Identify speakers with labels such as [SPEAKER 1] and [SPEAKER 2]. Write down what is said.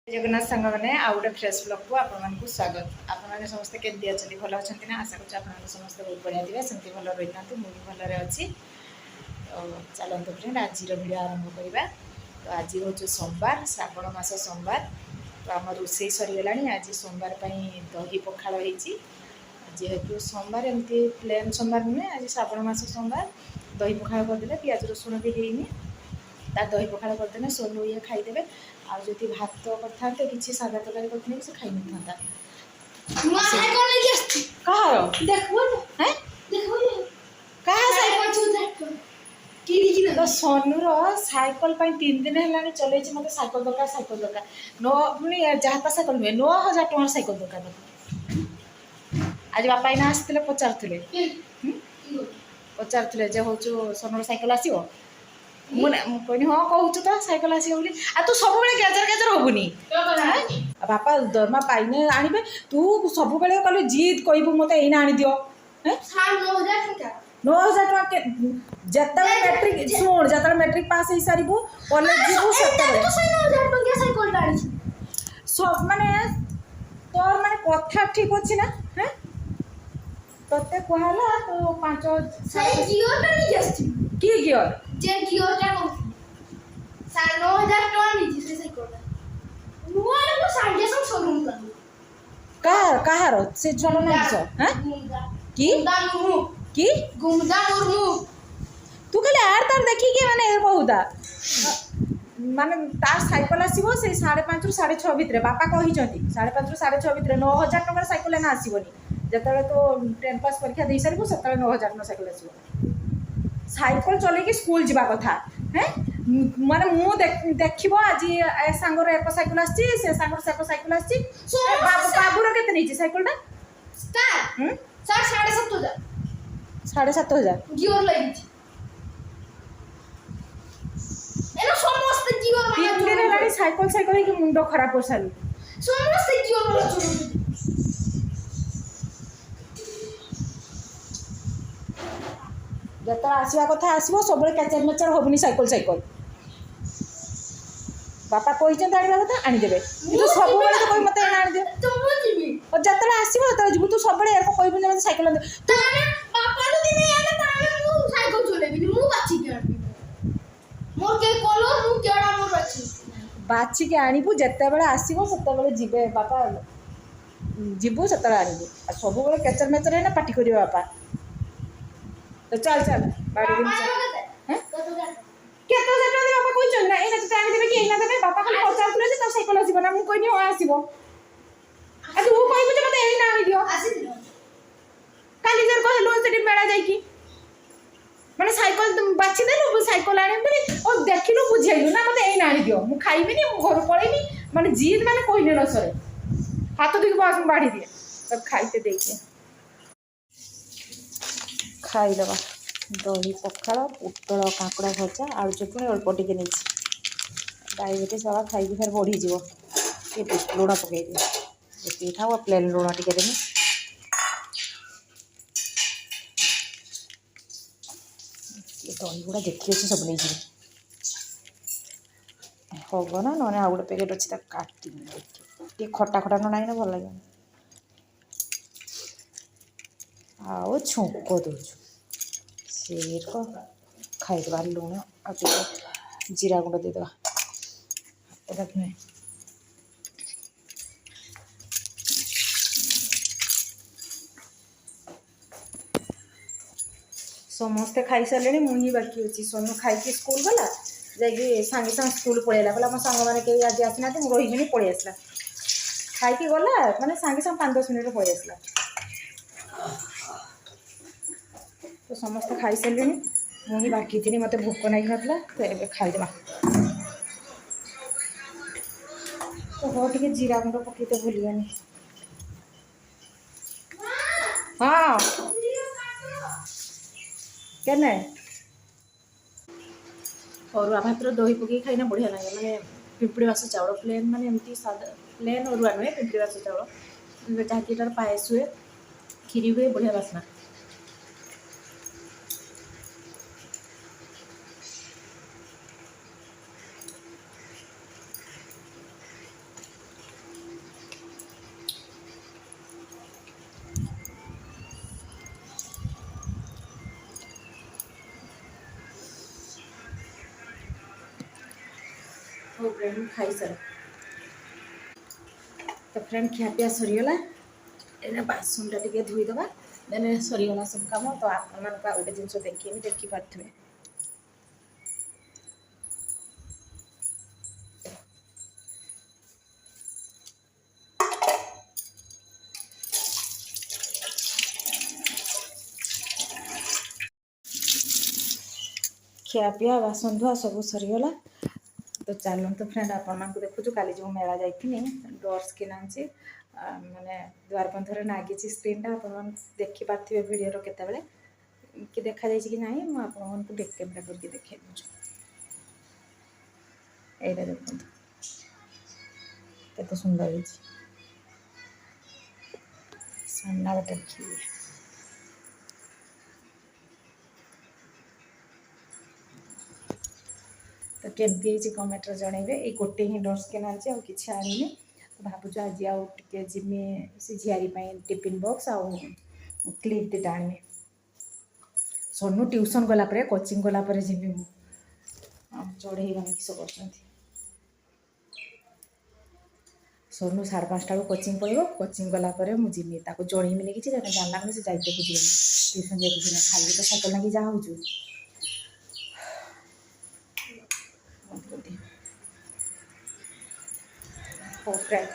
[SPEAKER 1] जगन्नाथ सांग मैंने आउ गोटे फ्रेश ब्लॉग को आपण स्वागत। आपने समस्ते केमती अच्छे भल अच्छा ना आशा कर समस्त बहुत बढ़िया थे सेमती भल रही था मुझे भलि अच्छी। तो चलते फ्रेंड आज भिडियो आरंभ करवा। तो आज हूँ सोमवार श्रावण मास सोमवार। तो आम रोषे सरीगला आज सोमवार दही पखाड़ होती जेहेतु सोमवार एमती प्लेन सोमवार नुहे आज श्रावण मास सोमवार दही पखाड़ करदे पिज रसुण भी ହେଇନି दही पखाड़ करदे सोनू ये खाईदे। आज जदि भात करते किसी सादा तरकारी करते से खाई न था तो सोनूर सैकल 3 दिन है चल मत सैकल दरकार नो पुणी जहाँ सैकल नुहे 9,000 टकर सैकल दरकार। आज बापा इना आसते पचारे हूँ सोनूर सैकल आसो मुझे कहनी हाँ कहूँ तो सैकल आसो आ तू सब गेजर गेजर हबुनी बापा दरमा पाइने आने तू सब कल जिद कहबू मत एना आनी दियो 9,000 टका जिते मैट्रिक शुण जो मैट्रिक पास हो सारू कॉलेज जीवु सब माने तोर माने कथा ठीक अच्छी ना तोते कहला तो 5 की गियर
[SPEAKER 2] जे गियरटा को 9,000 टका नीचे से साइकलटा नुआ को सांगे सब शोरूम कर
[SPEAKER 1] कहार से चलो ना सो हैं की
[SPEAKER 2] मुर्मू
[SPEAKER 1] की
[SPEAKER 2] गुमदा मुर्मू
[SPEAKER 1] तू खाली आर तार देखी के माने बहुदा माने तार साइकल आसीबो से 5.5 रु 6.5 भितरे बापा कहि जंती 5.5 रु 6.5 भितरे 9,000 टका साइकल ना आसीबोनी जतले तो 10 पास परीक्षा दे सारिबो सतले 9,000 टका साइकल आसीबो साइकल चले कि स्कूल जावा कथा हैं माने मु देखिबो आज ए सांगर एक साइकल आसी से सांगर से साइकल आसी बाबूर केते नीचे साइकलटा
[SPEAKER 2] स्टार 7,500
[SPEAKER 1] 7,500
[SPEAKER 2] गियर लगी एनो समस्त गियर
[SPEAKER 1] तीन दिन हेलानी साइकल साइकल के मुंडो खराब हो सारी
[SPEAKER 2] समस्त गियर वाला चलो
[SPEAKER 1] जतरा आसवा कथा आसबो सब कैचर मेचर होबनी साइकल साइकल बापा कहिचन आनिबा कथा आनी देबे तू सब बेले तो कहि मते आनी दे
[SPEAKER 2] तो मु जीबी
[SPEAKER 1] और जतरा आसीबो ततरा जीबू तू सब बेले एको कहिबो जे मते साइकल दे
[SPEAKER 2] ताने बापा तो दिने आले ताने मु साइकल चलेबी मु बाची के आनी मोर के कलर मु केडा मोर बाची
[SPEAKER 1] बाची के आनिबू जते बेले आसीबो सते बेले जीबे बापा जीबू सतरा आनिबू आ सब बेले कैचर मेचर है ना पार्टी करियो बापा तो चल चल बाड़ी दिन हैं केतो जटो दे बापा कोइ चल ना एना तो आनी देबे कि एना देबे बापा खाली पचार तुले जे तो साइकल आसीबो ना मु कहनी हो आसीबो आ तू कहबो जे मते एना आनी दियो
[SPEAKER 2] आसी
[SPEAKER 1] काली जर कहलो सेठी मेळा जाई की माने साइकल तुम बाछि देलु साइकल आने बे ओ देखिलु बुझेलु ना मते एना आनी दियो मु खाइबिनी मु घर पळेनी माने जीद माने कहले न सरे हाथ दिख बास बाड़ी दिए तब खाइते देखे खाईदबा दही पखाड़ पुटल कांकड़ा भजा आलू चटनी अल्प टिके नहीं डायबिटीज वाला खाई फिर बढ़ीज लुण पकई दिए था प्लेन लुण टिके देनी दही गुड़ा देखी अच्छे सब नहीं हम ना ना आउ गोटे पैकेट अच्छी काटी खटा खटा ना ना भल लगे आओ छुंक दूचु से खाईदे लुण आ जीरा गुंड देदेवा समस्ते खाई सारे मुझे बाकी अच्छी सोनू खाई स्कूल गला जाकि सांगे सांगे स्कूल पलैला कहला मो सांग मैंने कहीं आज आसी ना मुझे रही पलि आसला खाई गला मैंने सांगे सांगे 5-10 मिनट पलि आसला तो समस्त खाई सारे मुझे बाकी थी मत भोक नहीं ना तो ये खाईदे तो हाँ टे जीरा गुंड पकईते भूलिगनी हाँ केने अरुआ भात दही पकई खाइना बढ़िया लगे मैंने पिंपड़ी बास चाउल प्लेन माने एमती सादा प्लेन अरुआ नुहे पिंपड़ी बास चाउल जहाँकि तार पायस हुए खीरी हुए बढ़िया बासना हो फ्रेंड खाई सार तो फ्रेंड खियापिया सरीगला एने बासनटा टिके धोईदेवा देन सरीगला सब कम तो आप गोटे जिन देखी देखिपे खियापिया बासन धुआ सब सरीगला तो चलते फ्रेंड आपण देखु काली जो मेला जाइए डोर्स किना माने द्वार बंधर नागी स्क्रीनटा आप देखिपे भिडियो केतबेले कि देखा जाए कि ना मुझे बैक कैमेरा करके देखे यहाँ देखो केते सुंदर है सामना गोटे देखिए तो केमती कमेंट जनइबे ये गोटे ही डोर स्क्रीन आनी और किसी आनी तो भावुँ आज आगे जिमी से झियारी टिफिन बॉक्स आउ क्लिप दुटा आनी सोनू ट्यूशन गलापर कोचिंग गलापर जिमी चढ़ई मैंने किस कर सोनू 5:30 कोचिंग पड़ो कोचिंग गलापर मुझे चढ़ईमी कि जानला कि जाइते को जीवन ट्यूशन जाइए खाली तो साइकेल लगी जहाँ हो फ्रेंड